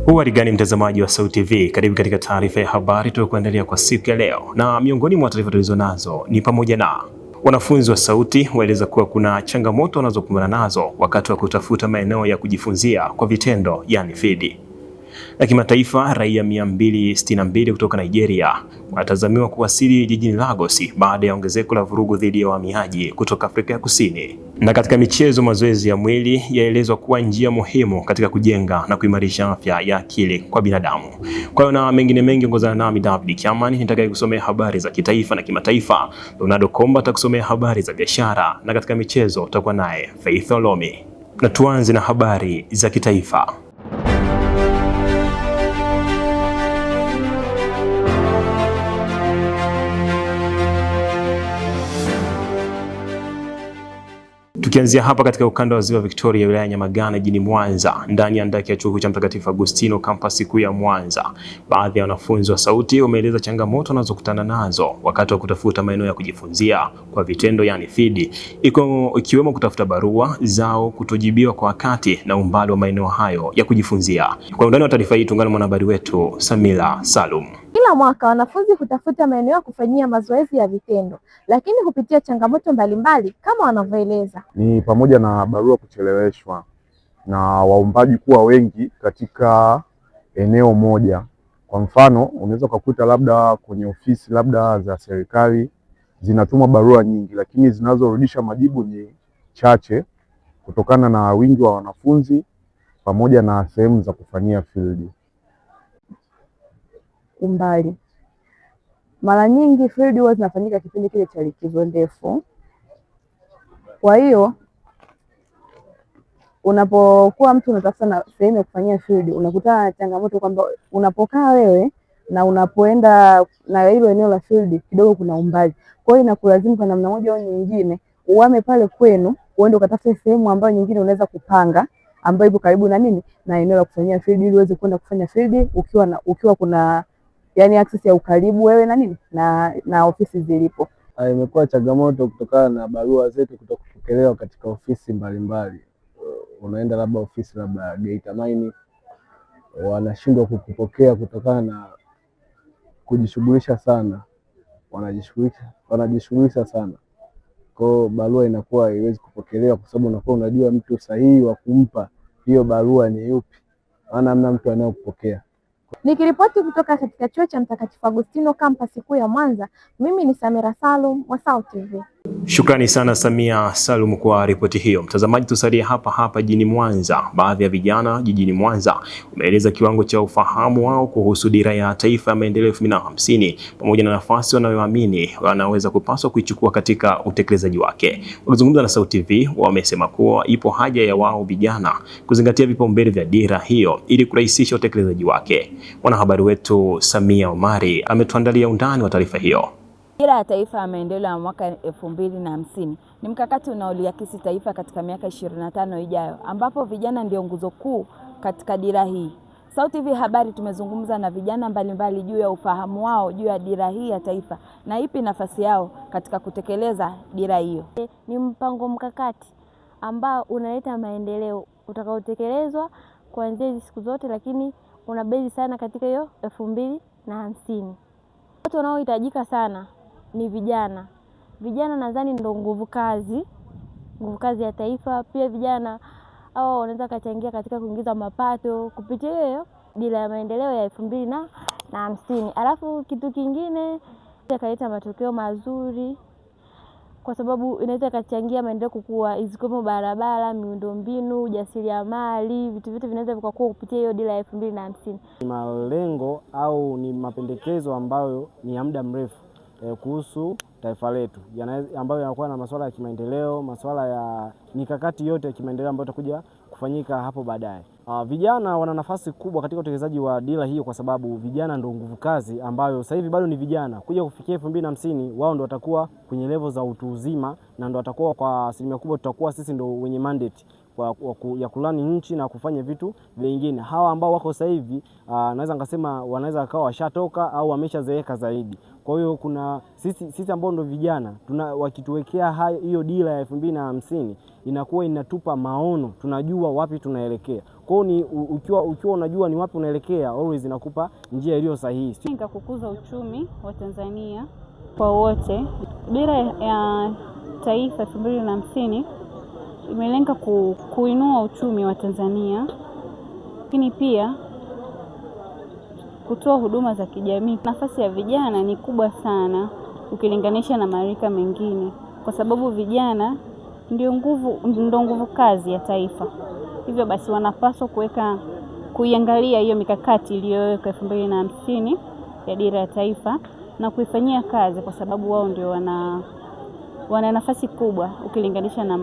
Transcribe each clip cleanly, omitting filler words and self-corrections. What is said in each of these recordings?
Habari gani mtazamaji wa SAUT TV, karibu katika taarifa ya habari tuliokuandalia kwa siku ya leo, na miongoni mwa taarifa tulizonazo ni pamoja na wanafunzi wa SAUT waeleza kuwa kuna changamoto wanazokumbana nazo wakati wa kutafuta maeneo ya kujifunzia kwa vitendo, yani field. Na kimataifa, raia 262 kutoka Nigeria wanatazamiwa kuwasili jijini Lagos baada ya ongezeko la vurugu dhidi ya wahamiaji kutoka Afrika ya Kusini. Na katika michezo, mazoezi ya mwili yaelezwa kuwa njia muhimu katika kujenga na kuimarisha afya ya akili kwa binadamu. Kwa hiyo na mengine mengi, ongozana nami David Kiamani nitakaye kusomea habari za kitaifa na kimataifa. Leonardo Komba atakusomea habari za biashara, na katika michezo utakuwa naye Faith Olomi. Na tuanze na habari za kitaifa. Tukianzia hapa katika ukanda wa Ziwa Victoria, wilaya ya Nyamagana jijini Mwanza, ndani ya ndaki ya chuo cha Mtakatifu Agustino kampasi kuu ya Mwanza, baadhi ya wanafunzi wa SAUT wameeleza changamoto wanazokutana nazo wakati wa kutafuta maeneo ya kujifunzia kwa vitendo, yani field, ikiwemo kutafuta barua zao kutojibiwa kwa wakati na umbali wa maeneo hayo ya kujifunzia. Kwa undani wa taarifa hii tuungane na mwanahabari wetu Samila Salum. Kila mwaka wanafunzi hutafuta maeneo ya kufanyia mazoezi ya vitendo, lakini hupitia changamoto mbalimbali kama wanavyoeleza. Ni pamoja na barua kucheleweshwa na waombaji kuwa wengi katika eneo moja. Kwa mfano, unaweza kukuta labda kwenye ofisi labda za serikali zinatumwa barua nyingi, lakini zinazorudisha majibu ni chache kutokana na wingi wa wanafunzi pamoja na sehemu za kufanyia field. Umbali. Mara nyingi field huwa zinafanyika kipindi kile cha likizo ndefu. Kwa hiyo unapokuwa mtu unatafuta na sehemu ya kufanyia field, unakutana na changamoto kwamba unapokaa wewe na unapoenda na hilo eneo la field kidogo kuna umbali. Kwa hiyo inakulazimu kwa namna moja au nyingine uame pale kwenu, uende ukatafute sehemu ambayo nyingine unaweza kupanga ambayo ipo karibu na nini na eneo la kufanyia field, ili uweze kwenda kufanya field ukiwa kuna yani access ya ukaribu wewe na nini na ofisi zilipo. Imekuwa changamoto kutokana na barua zetu kutokupokelewa katika ofisi mbalimbali. Unaenda labda ofisi labda Geita Mine, wanashindwa kukupokea kutokana na kujishughulisha sana, wanajishughulisha sana. Kwa barua inakuwa haiwezi kupokelewa kwa sababu unakuwa unajua mtu sahihi wa kumpa hiyo barua ni yupi, maana hamna mtu anayekupokea. Nikiripoti kutoka katika chuo cha Mtakatifu Agustino kampasi kuu ya Mwanza, mimi ni Samira Salum wa SAUT TV. Shukrani sana Samia Salum kwa ripoti hiyo. Mtazamaji, tusalie hapa jijini Mwanza. Baadhi ya vijana jijini Mwanza wameeleza kiwango cha ufahamu wao kuhusu dira ya taifa ya maendeleo 2050 pamoja na nafasi wanayoamini wanaweza kupaswa kuichukua katika utekelezaji wake. Wakizungumza na SAUT TV, wamesema kuwa ipo haja ya wao vijana kuzingatia vipaumbele vya dira hiyo ili kurahisisha utekelezaji wake. Mwanahabari wetu Samia Omari ametuandalia undani wa taarifa hiyo. Dira ya taifa ya maendeleo ya mwaka 2050 ni mkakati unaoliakisi taifa katika miaka 25 ijayo, ambapo vijana ndio nguzo kuu katika dira hii. SAUT TV habari tumezungumza na vijana mbalimbali juu ya ufahamu wao juu ya dira hii ya taifa na ipi nafasi yao katika kutekeleza dira hiyo. Ni mpango mkakati ambao unaleta maendeleo utakaotekelezwa kuanzia siku zote, lakini unabezi sana katika hiyo 2050. Watu wanaohitajika sana ni vijana. Vijana nadhani ndio nguvu kazi ya taifa. Pia vijana hao wanaweza kachangia katika kuingiza mapato kupitia hiyo dira ya maendeleo ya 2050. Alafu kitu kingine italeta matokeo mazuri kwa sababu inaweza kachangia maendeleo kukua, izikwemo barabara, miundombinu, ujasiriamali, vitu vyote vinaweza vikakua kupitia hiyo dira ya 2050. Malengo au ni mapendekezo ambayo ni ya muda mrefu kuhusu taifa letu, ambayo yanakuwa na masuala ya kimaendeleo, masuala ya mikakati yote ya kimaendeleo ambayo itakuja kufanyika hapo baadaye. Vijana wana nafasi kubwa katika utekelezaji wa dira hiyo kwa sababu vijana ndio nguvu kazi ambayo sasa hivi bado ni vijana. Kuja kufikia 2050 wao ndio watakuwa kwenye level za utu uzima na ndio watakuwa kwa asilimia kubwa tutakuwa sisi ndio wenye mandate ya kulani nchi na kufanya vitu vingine. Hawa ambao wako sasa hivi naweza nikasema wanaweza kawa washatoka au wameshazeeka zaidi. Kwa hiyo kuna sisi ambao ndio vijana wakituwekea hiyo dira ya 2050 inakuwa inatupa maono, tunajua wapi tunaelekea. Kwa hiyo ukiwa unajua ni wapi unaelekea, always inakupa njia iliyo sahihi. Kukuza uchumi wa Tanzania kwa wote. Dira ya Taifa 2050 imelenga kuinua uchumi wa Tanzania, lakini pia kutoa huduma za kijamii. Nafasi ya vijana ni kubwa sana ukilinganisha na marika mengine, kwa sababu vijana ndio nguvu kazi ya taifa. Hivyo basi wanapaswa kuiangalia hiyo mikakati iliyowekwa 2050 ya dira ya taifa na kuifanyia kazi, kwa sababu wao ndio wana nafasi kubwa ukilinganisha na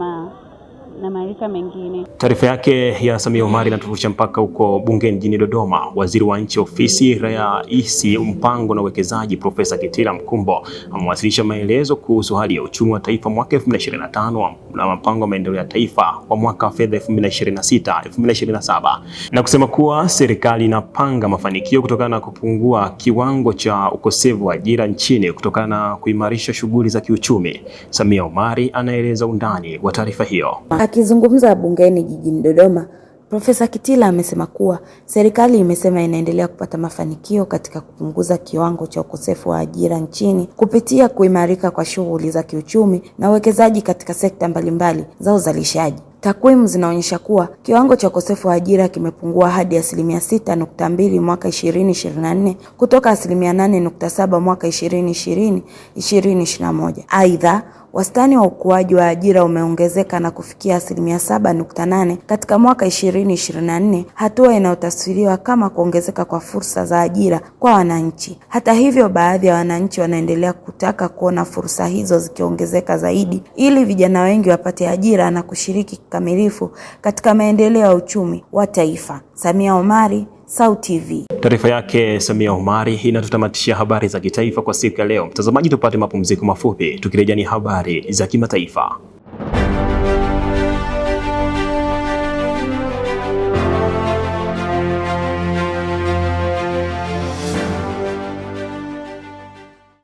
marika mengine. Taarifa yake ya Samia Omari inatufusha mpaka huko bungeni jijini Dodoma. Waziri wa Nchi Ofisi Rais Mpango na Uwekezaji Profesa Kitila Mkumbo amewasilisha maelezo kuhusu hali ya uchumi wa taifa mwaka 2025 na mpango wa maendeleo ya taifa wa mwaka wa fedha 2026-2027 na kusema kuwa serikali inapanga mafanikio kutokana na kupungua kiwango cha ukosefu wa ajira nchini kutokana na kuimarisha shughuli za kiuchumi. Samia Omari anaeleza undani wa taarifa hiyo. Akizungumza bungeni jijini Dodoma, Profesa Kitila amesema kuwa serikali imesema inaendelea kupata mafanikio katika kupunguza kiwango cha ukosefu wa ajira nchini kupitia kuimarika kwa shughuli za kiuchumi na uwekezaji katika sekta mbalimbali za uzalishaji. Takwimu zinaonyesha kuwa kiwango cha ukosefu wa ajira kimepungua hadi 6.2% mwaka 2024 kutoka 8.7% mwaka 2020-2021. Aidha, wastani wa ukuaji wa ajira umeongezeka na kufikia 7.8% katika mwaka 2024, hatua inayotafsiriwa kama kuongezeka kwa fursa za ajira kwa wananchi. Hata hivyo, baadhi ya wananchi wanaendelea kutaka kuona fursa hizo zikiongezeka zaidi ili vijana wengi wapate ajira na kushiriki kikamilifu katika maendeleo ya uchumi wa taifa. Samia Omari, SAUT TV. Taarifa yake Samia Omari inatutamatishia habari za kitaifa kwa siku ya leo. Mtazamaji, tupate mapumziko mafupi, tukirejea ni habari za kimataifa.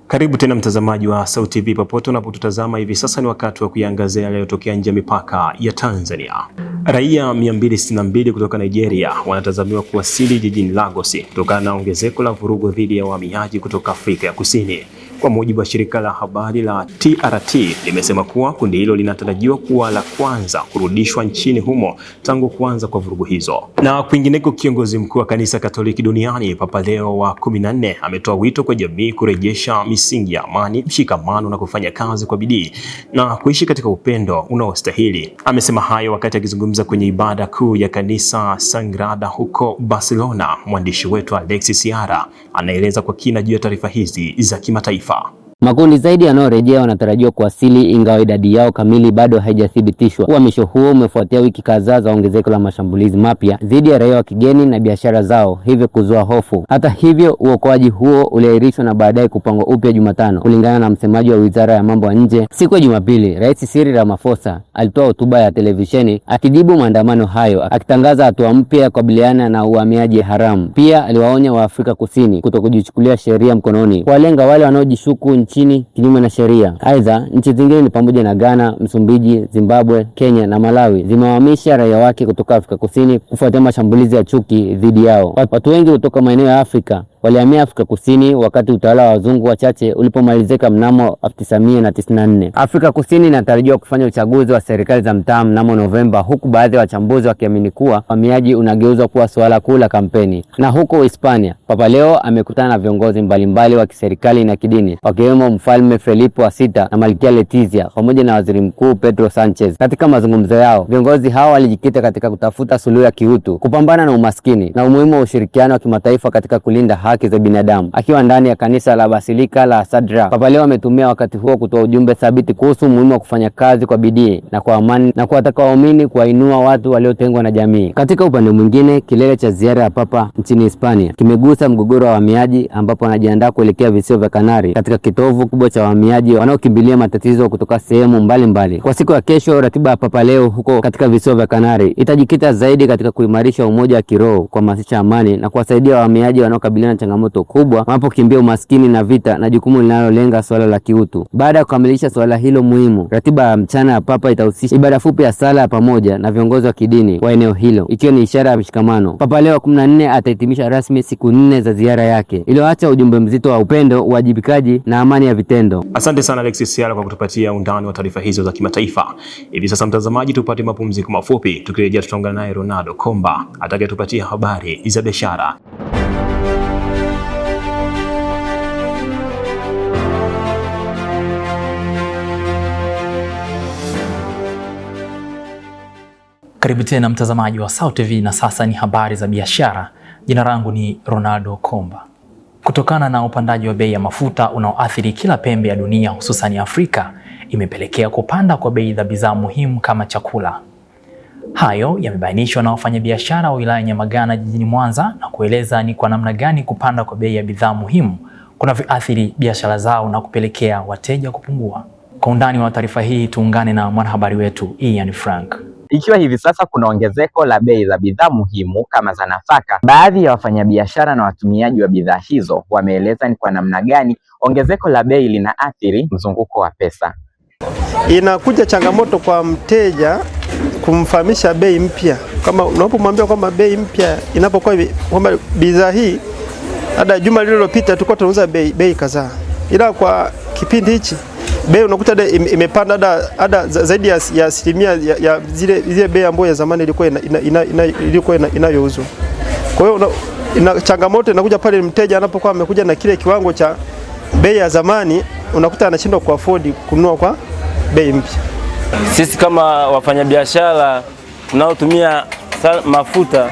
Karibu tena mtazamaji wa SAUT TV popote unapotutazama hivi sasa. Ni wakati wa kuiangazia yaliyotokea nje ya mipaka ya Tanzania. Raia 262 kutoka Nigeria wanatazamiwa kuwasili jijini Lagos kutokana na ongezeko la vurugu dhidi ya wahamiaji kutoka Afrika ya Kusini. Kwa mujibu wa shirika la habari la TRT, limesema kuwa kundi hilo linatarajiwa kuwa la kwanza kurudishwa nchini humo tangu kuanza kwa vurugu hizo. Na kwingineko, kiongozi mkuu wa kanisa Katoliki duniani Papa Leo wa 14 ametoa wito kwa jamii kurejesha misingi ya amani, mshikamano na kufanya kazi kwa bidii na kuishi katika upendo unaostahili. Amesema hayo wakati akizungumza kwenye ibada kuu ya kanisa Sagrada huko Barcelona. Mwandishi wetu Alexis Siara anaeleza kwa kina juu ya taarifa hizi za kimataifa. Makundi zaidi yanayorejea wanatarajiwa kuwasili, ingawa idadi yao kamili bado haijathibitishwa. Uhamisho huo umefuatia wiki kadhaa za ongezeko la mashambulizi mapya dhidi ya raia wa kigeni na biashara zao, hivyo kuzua hofu. Hata hivyo, uokoaji huo uliahirishwa na baadaye kupangwa upya Jumatano. Kulingana na msemaji wa Wizara ya Mambo ya Nje, siku ya Jumapili, Rais Cyril Ramaphosa alitoa hotuba ya televisheni akijibu maandamano hayo, akitangaza hatua mpya ya kukabiliana na uhamiaji haramu. Pia aliwaonya wa Afrika Kusini kutokujichukulia sheria mkononi, kuwalenga wale wanaojishuku nchini kinyume na sheria. Aidha, nchi zingine ni pamoja na Ghana, Msumbiji, Zimbabwe, Kenya na Malawi zimewahamisha raia wake kutoka Afrika Kusini kufuatia mashambulizi ya chuki dhidi yao. Watu wengi kutoka maeneo ya Afrika walihamia Afrika Kusini wakati utawala wa wazungu wachache ulipomalizika mnamo 1994. Afrika Kusini inatarajiwa kufanya uchaguzi wa serikali za mtaa mnamo Novemba, huku baadhi ya wachambuzi wakiamini kuwa uhamiaji unageuzwa kuwa suala kuu la kampeni. Na huko Hispania, Papa Leo amekutana na viongozi mbalimbali wa kiserikali na kidini, wakiwemo Mfalme Felipe wa Sita na Malkia Letizia pamoja na Waziri Mkuu Pedro Sanchez. Katika mazungumzo yao, viongozi hao walijikita katika kutafuta suluhu ya kiutu, kupambana na umaskini na umuhimu wa ushirikiano wa kimataifa katika kulinda haki za binadamu. Akiwa ndani ya kanisa la Basilika la Sadra, Papa Leo ametumia wakati huo kutoa ujumbe thabiti kuhusu umuhimu wa kufanya kazi kwa bidii na kwa amani na kuwataka waumini kuwainua watu waliotengwa na jamii. Katika upande mwingine, kilele cha ziara ya Papa nchini Hispania kimegusa mgogoro wa wahamiaji, ambapo anajiandaa kuelekea visiwa vya Kanari, katika kitovu kubwa cha wahamiaji wanaokimbilia matatizo kutoka sehemu mbalimbali. Kwa siku ya kesho, ratiba ya Papa Leo huko katika visiwa vya Kanari itajikita zaidi katika kuimarisha umoja wa kiroho, kuhamasisha amani na kuwasaidia wahamiaji wanaokabiliana changamoto kubwa wanapokimbia umaskini na vita na jukumu linalolenga swala la kiutu. Baada ya kukamilisha swala hilo muhimu, ratiba ya mchana ya Papa itahusisha ibada fupi ya sala ya pamoja na viongozi wa kidini wa eneo hilo, ikiwa ni ishara ya mshikamano. Papa Leo 14 atahitimisha rasmi siku 4 za ziara yake iliyoacha ujumbe mzito wa upendo, uwajibikaji na amani ya vitendo. Asante sana Alexis Siala kwa kutupatia undani wa taarifa hizo za kimataifa. Hivi sasa mtazamaji, tupate mapumziko mafupi. Tukirejea tutaungana naye Ronaldo Komba atakayetupatia habari za biashara. Karibu tena mtazamaji wa SAUT TV na sasa ni habari za biashara. Jina langu ni Ronaldo Komba. Kutokana na upandaji wa bei ya mafuta unaoathiri kila pembe ya dunia hususan Afrika, imepelekea kupanda kwa bei za bidhaa muhimu kama chakula. Hayo yamebainishwa na wafanyabiashara wa wilaya Nyamagana jijini Mwanza na kueleza ni kwa namna gani kupanda kwa bei ya bidhaa muhimu kunavyoathiri biashara zao na kupelekea wateja kupungua. Kwa undani wa taarifa hii tuungane na mwanahabari wetu Ian Frank. Ikiwa hivi sasa kuna ongezeko la bei za bidhaa muhimu kama za nafaka, baadhi ya wafanyabiashara na watumiaji wa bidhaa hizo wameeleza ni kwa namna gani ongezeko la bei linaathiri mzunguko wa pesa. Inakuja changamoto kwa mteja kumfahamisha bei mpya. Kama unapomwambia kwamba bei mpya inapokuwa kwamba bidhaa hii hata juma lililopita tulikuwa tunauza bei kadhaa, ila kwa kipindi hichi bei unakuta imepanda hada zaidi ya asilimia ya zile bei ambayo ya zamani ilikuwa inayouzwa. Kwa hiyo changamoto inakuja pale mteja anapokuwa amekuja na kile kiwango cha bei ya zamani, unakuta anashindwa kuafford kununua kwa bei mpya. Sisi kama wafanyabiashara tunaotumia mafuta,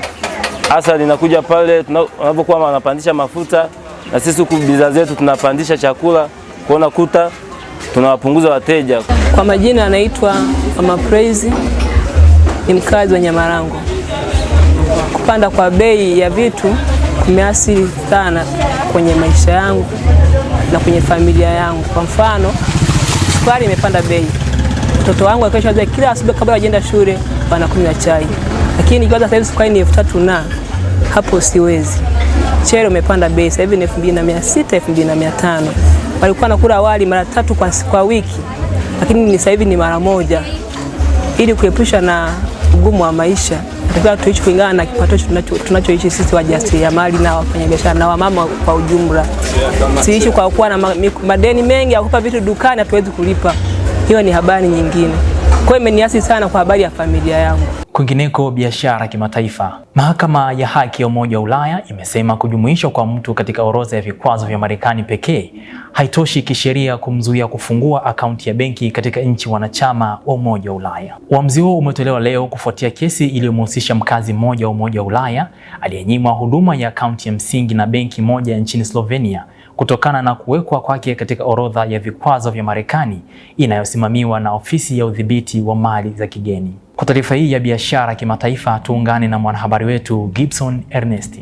hasa linakuja pale tunapokuwa wanapandisha mafuta na sisi huku bidhaa zetu tunapandisha chakula, kuona kuta tunawapunguza wateja. Kwa majina anaitwa Mama Praise, ni mkazi wa Nyamarango. Kupanda kwa bei ya vitu kumeathiri sana kwenye maisha yangu na kwenye familia yangu. Kwa mfano, sukari imepanda bei. Mtoto wangu akisha kila asubuhi kabla hajaenda shule wanakunywa chai. Lakini kwa sasa hivi sukari ni 3,000 na hapo siwezi. Chero umepanda bei, sasa hivi ni 2600, 2500. Walikuwa nakula wali mara 3 kwa wiki, lakini sasa hivi ni mara moja. Ili kuepusha na ugumu wa maisha, tunataka tuishi kulingana na kipato tunachoishi sisi wajasiriamali na wafanyabiashara na wamama kwa ujumla. Siishi kwa kuwa na madeni mengi ya kupa vitu dukani hatuwezi kulipa. Hiyo ni habari nyingine. Kwa hiyo imeniathiri sana kwa habari ya familia yangu. Kwingineko, biashara kimataifa. Mahakama ya Haki ya Umoja wa Ulaya imesema kujumuishwa kwa mtu katika orodha ya vikwazo vya Marekani pekee haitoshi kisheria kumzuia kufungua akaunti ya benki katika nchi wanachama wa Umoja wa Ulaya. Uamuzi huo umetolewa leo kufuatia kesi iliyomhusisha mkazi mmoja wa Umoja wa Ulaya aliyenyimwa huduma ya akaunti ya msingi na benki moja nchini Slovenia kutokana na kuwekwa kwake katika orodha ya vikwazo vya Marekani inayosimamiwa na Ofisi ya Udhibiti wa Mali za Kigeni. Kwa taarifa hii ya biashara kimataifa tuungane na mwanahabari wetu Gibson Ernesti.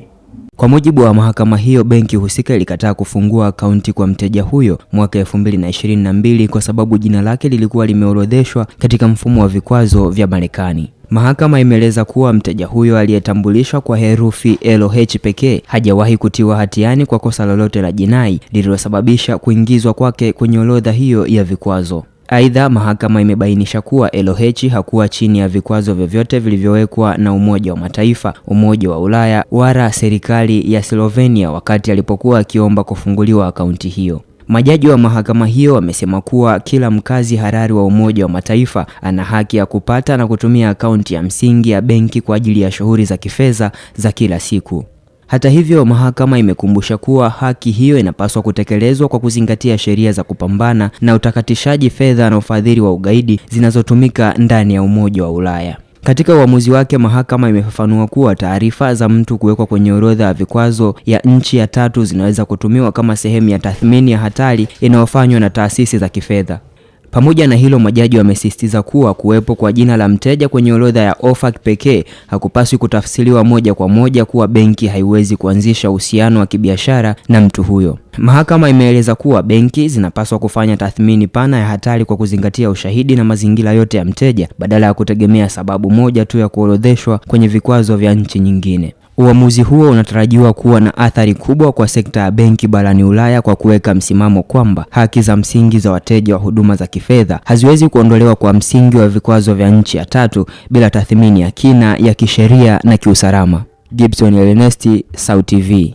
Kwa mujibu wa mahakama hiyo, benki husika ilikataa kufungua akaunti kwa mteja huyo mwaka 2022 kwa sababu jina lake lilikuwa limeorodheshwa katika mfumo wa vikwazo vya Marekani. Mahakama imeeleza kuwa mteja huyo aliyetambulishwa kwa herufi LH pekee hajawahi kutiwa hatiani kwa kosa lolote la jinai lililosababisha kuingizwa kwake kwenye orodha hiyo ya vikwazo. Aidha, mahakama imebainisha kuwa LH hakuwa chini ya vikwazo vyovyote vilivyowekwa na Umoja wa Mataifa, Umoja wa Ulaya wala serikali ya Slovenia wakati alipokuwa akiomba kufunguliwa akaunti hiyo. Majaji wa mahakama hiyo wamesema kuwa kila mkazi halali wa Umoja wa Mataifa ana haki ya kupata na kutumia akaunti ya msingi ya benki kwa ajili ya shughuli za kifedha za kila siku. Hata hivyo, mahakama imekumbusha kuwa haki hiyo inapaswa kutekelezwa kwa kuzingatia sheria za kupambana na utakatishaji fedha na ufadhili wa ugaidi zinazotumika ndani ya Umoja wa Ulaya. Katika uamuzi wake, mahakama imefafanua kuwa taarifa za mtu kuwekwa kwenye orodha ya vikwazo ya nchi ya tatu zinaweza kutumiwa kama sehemu ya tathmini ya hatari inayofanywa na taasisi za kifedha. Pamoja na hilo, majaji wamesisitiza kuwa kuwepo kwa jina la mteja kwenye orodha ya OFAC pekee hakupaswi kutafsiriwa moja kwa moja kuwa benki haiwezi kuanzisha uhusiano wa kibiashara na mtu huyo. Mahakama imeeleza kuwa benki zinapaswa kufanya tathmini pana ya hatari kwa kuzingatia ushahidi na mazingira yote ya mteja badala ya kutegemea sababu moja tu ya kuorodheshwa kwenye vikwazo vya nchi nyingine. Uamuzi huo unatarajiwa kuwa na athari kubwa kwa sekta ya benki barani Ulaya kwa kuweka msimamo kwamba haki za msingi za wateja wa huduma za kifedha haziwezi kuondolewa kwa msingi wa vikwazo vya nchi ya tatu bila tathmini ya kina ya kisheria na kiusalama. Gibson Ernesti, SAUT TV.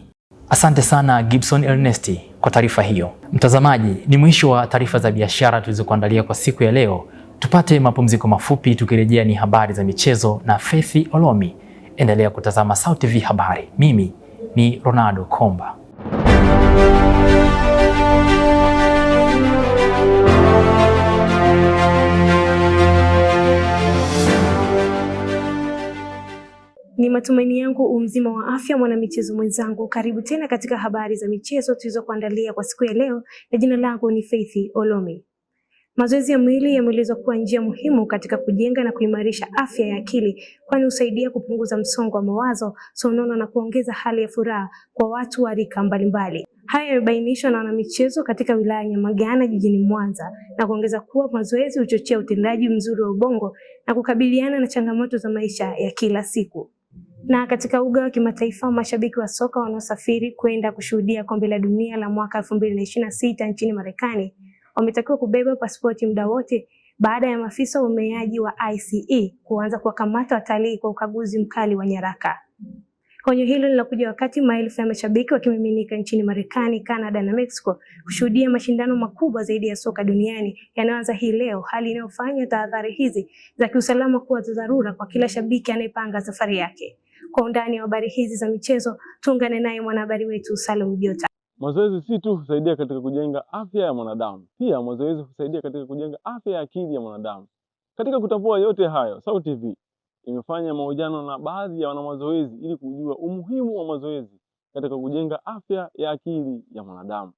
Asante sana Gibson Ernesti kwa taarifa hiyo. Mtazamaji, ni mwisho wa taarifa za biashara tulizokuandalia kwa siku ya leo. Tupate mapumziko mafupi, tukirejea ni habari za michezo na Faith Olomi. Endelea kutazama SAUT TV habari. Mimi ni Ronaldo Komba. Ni matumaini yangu umzima wa afya mwanamichezo mwenzangu. Karibu tena katika habari za michezo tulizokuandalia kwa siku ya leo, na jina langu ni Faith Olomi. Mazoezi ya mwili yameelezwa kuwa njia muhimu katika kujenga na kuimarisha afya ya akili, kwani husaidia kupunguza msongo wa mawazo, sonono na kuongeza hali ya furaha kwa watu wa rika mbalimbali. Haya yamebainishwa na wanamichezo katika wilaya ya Nyamagana jijini Mwanza, na kuongeza kuwa mazoezi huchochea utendaji mzuri wa ubongo na kukabiliana na changamoto za maisha ya kila siku. Na katika uga wa kimataifa, mashabiki wa soka wanaosafiri kwenda kushuhudia kombe la dunia la mwaka 2026 nchini Marekani wametakiwa kubeba pasipoti muda wote baada ya maafisa wa uhamiaji wa ICE kuanza kuwakamata watalii kwa ukaguzi mkali wa nyaraka. Onyo hilo linakuja wakati maelfu ya mashabiki wakimiminika nchini Marekani, Canada na Mexico kushuhudia mashindano makubwa zaidi ya soka duniani yanayoanza hii leo, hali inayofanya tahadhari hizi za kiusalama kuwa za dharura kwa kila shabiki anayepanga safari yake. Kwa undani wa habari hizi za michezo, tuungane naye mwanahabari wetu Salum Jota. Mazoezi si tu husaidia katika kujenga afya ya mwanadamu, pia mazoezi husaidia katika kujenga afya ya akili ya mwanadamu. Katika kutambua yote hayo, SAUT TV imefanya mahojiano na baadhi ya wanamazoezi ili kujua umuhimu wa mazoezi katika kujenga afya ya akili ya mwanadamu.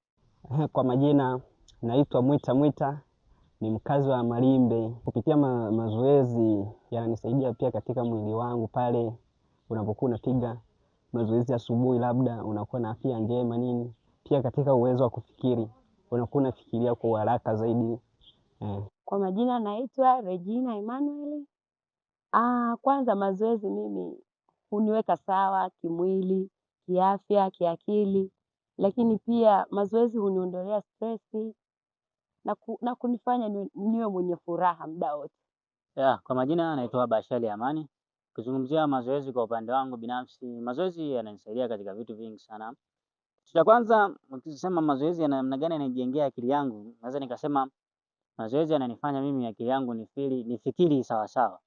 Kwa majina naitwa Mwita, ni mkazi wa Malimbe. Kupitia mazoezi yananisaidia pia katika mwili wangu. Pale unapokuwa unapiga mazoezi asubuhi, labda unakuwa na afya njema nini. Pia katika uwezo wa kufikiri, unakuwa unafikiria kwa haraka zaidi. Kwa majina naitwa Regina Emmanuel. Kwanza mazoezi mimi huniweka sawa kimwili, kiafya, kiakili, lakini pia mazoezi huniondolea stress na kunifanya niwe mwenye furaha muda wote. Kwa majina naitwa Bashali Amani. Kuzungumzia mazoezi kwa upande wangu binafsi, mazoezi yananisaidia katika vitu vingi sana. Cha kwanza, ukisema mazoezi yana namna gani yanajengea akili yangu, naweza nikasema mazoezi yananifanya mimi akili yangu nifikiri sawa sawa.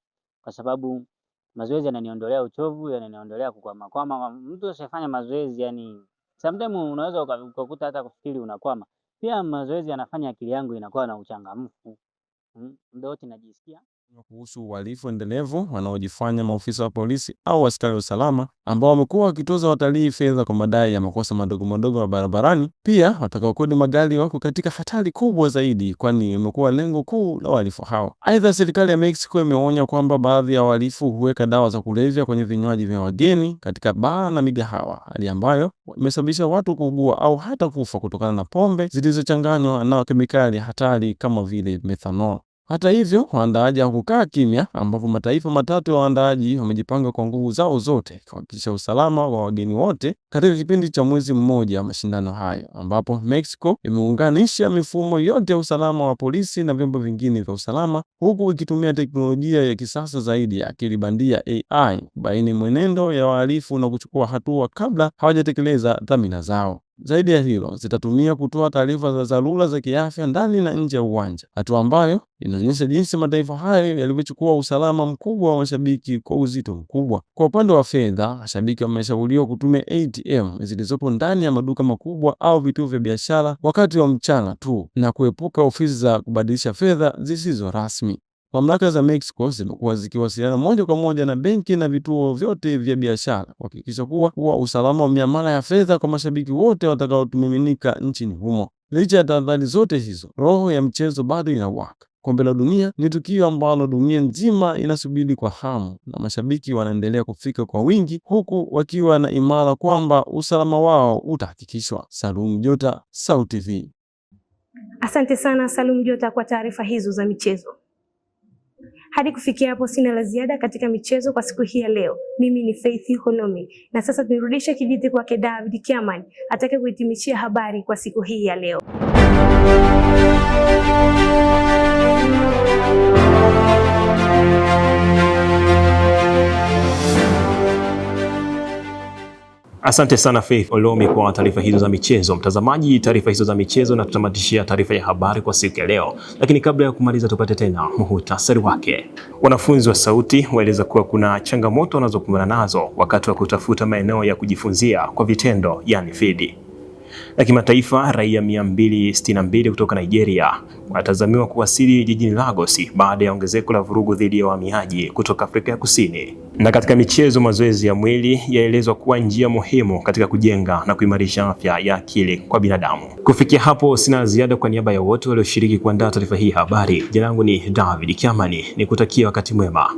Kwa sababu mazoezi yananiondolea uchovu, yananiondolea kukwama. Mtu asifanye mazoezi, yani sometimes unaweza ukakuta hata kufikiri unakwama. Pia mazoezi yanafanya akili yangu inakuwa na uchangamfu. Muda wote najisikia. Kuhusu uhalifu endelevu wanaojifanya maofisa wa polisi au askari wa usalama ambao wamekuwa wakitoza watalii fedha kwa madai ya makosa madogo ya barabarani. Pia watakaokodi magari wako katika hatari kubwa zaidi, kwani imekuwa lengo kuu la wahalifu hao. Aidha, serikali ya Mexico imeonya kwamba baadhi ya wahalifu huweka dawa za kulevya kwenye vinywaji vya wageni katika baa na migahawa, hali ambayo imesababisha watu kuugua au hata kufa kutokana na pombe zilizochanganywa na kemikali hatari kama vile methanol. Hata hivyo, waandaaji hawakukaa kimya, ambapo mataifa matatu ya waandaaji wamejipanga kwa nguvu zao zote kuhakikisha usalama wa wageni wote katika kipindi cha mwezi mmoja wa mashindano hayo, ambapo Mexico imeunganisha mifumo yote ya usalama wa polisi na vyombo vingine vya usalama, huku ikitumia teknolojia ya kisasa zaidi ya akili bandia AI kubaini mwenendo ya wahalifu na kuchukua hatua kabla hawajatekeleza dhamira zao. Zaidi ya hilo, zitatumia kutoa taarifa za dharura za kiafya ndani na nje ya uwanja, hatua ambayo inaonyesha jinsi mataifa hayo yalivyochukua usalama mkubwa wa mashabiki kwa uzito mkubwa. Kwa upande wa fedha, mashabiki wameshauriwa kutumia ATM zilizopo ndani ya maduka makubwa au vituo vya biashara wakati wa mchana tu na kuepuka ofisi za kubadilisha fedha zisizo rasmi. Mamlaka za Mexico zimekuwa zikiwasiliana moja kwa moja na benki na vituo vyote vya biashara kuhakikisha kuwa usalama wa miamala ya fedha kwa mashabiki wote watakaotumiminika nchini humo. Licha ya tahadhari zote hizo, roho ya mchezo bado inawaka. Kombe la Dunia ni tukio ambalo dunia nzima inasubiri kwa hamu, na mashabiki wanaendelea kufika kwa wingi, huku wakiwa na imani kwamba usalama wao utahakikishwa. Salum Jota, SAUT TV. Asante sana Salum Jota kwa taarifa hizo za michezo. Hadi kufikia hapo sina la ziada katika michezo kwa siku hii ya leo. Mimi ni Faith Olomi na sasa tunirudisha kijiti kwake David Kiaman atake kuhitimishia habari kwa siku hii ya leo. Asante sana Faith Olomi kwa taarifa hizo za michezo. Mtazamaji, taarifa hizo za michezo na tutamatishia taarifa ya habari kwa siku ya leo. Lakini kabla ya kumaliza tupate tena muhtasari wake. Wanafunzi wa Sauti waeleza kuwa kuna changamoto wanazokumbana nazo wakati wa kutafuta maeneo ya kujifunzia kwa vitendo, yani field. Na kimataifa, raia 262 kutoka Nigeria wanatazamiwa kuwasili jijini Lagos baada ya ongezeko la vurugu dhidi ya wahamiaji kutoka Afrika ya Kusini. Na katika michezo, mazoezi ya mwili yaelezwa kuwa njia muhimu katika kujenga na kuimarisha afya ya akili kwa binadamu. Kufikia hapo sina ziada. Kwa niaba ya wote walioshiriki kuandaa taarifa hii habari, jina langu ni David Kiamani, nikutakia wakati mwema.